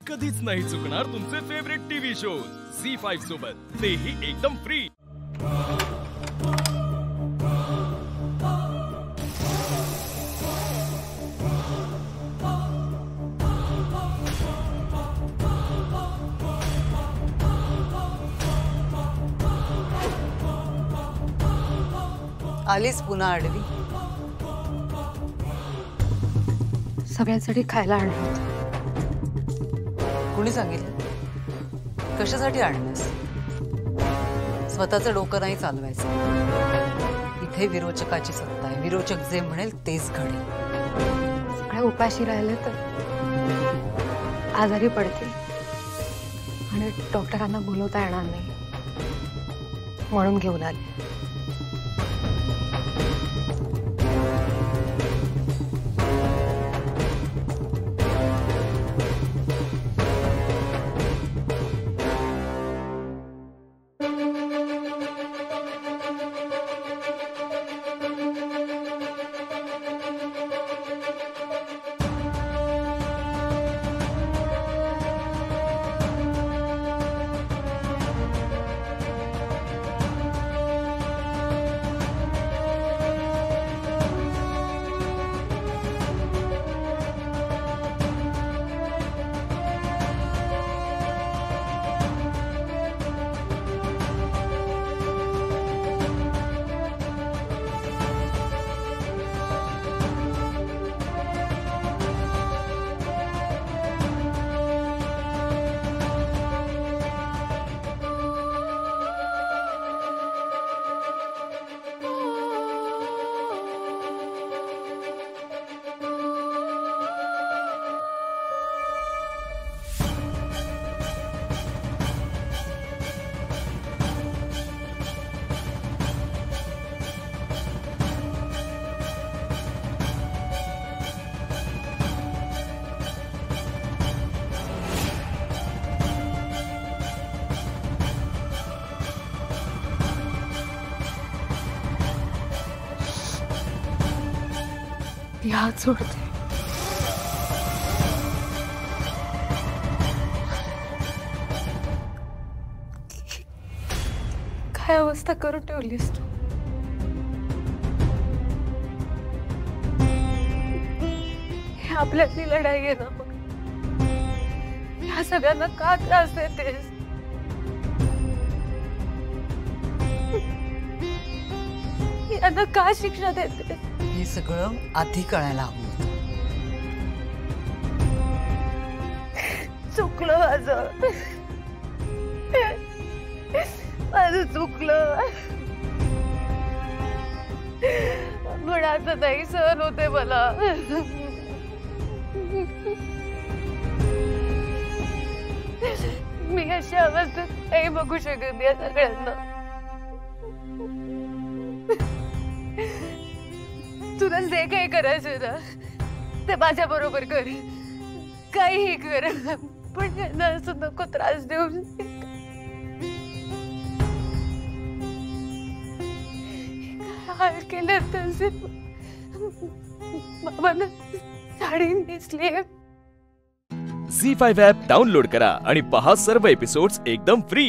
कधीच नाही चुकणार तुमचे फेवरेट टीव्ही शोज झी5 सोबत, तेही एकदम फ्री। आलीस पुन्हा आडवी? सगळ्यांसाठी खायला आणलं होतं। कुणी सांगितलं? कशासाठी आणलंस? स्वतःचं डोकं नाही चालवायचं। इथे विरोचकाची सत्ता आहे, विरोचक जे म्हणेल तेच घडेल। सगळे उपाशी राहिले तर आजारी पडतील आणि डॉक्टरांना बोलवता येणार नाही, म्हणून घेऊन आले। हाथ सोडते। काय अवस्था करून ठेवलीस तू? हे आपल्यातली लढाई आहे ना, मग ह्या सगळ्यांना का त्रास देतेस? यांना का शिक्षा देते? हे सगळं आधी कळायला हवं होतं। चुकलं माझं चुकलं, पण असं नाही सहन होते मला। मी अशा अवस्थेत नाही बघू शकत या सगळ्यांना। तुला जे काही करायचं ना ते माझ्या बरोबर कर, काहीही कर, पण यांना असं नको त्रास देऊ। हाल केले तसे बाबांना साडी नेसली। झी5 ॲप डाउनलोड करा आणि पहा सर्व एपिसोड्स एकदम फ्री।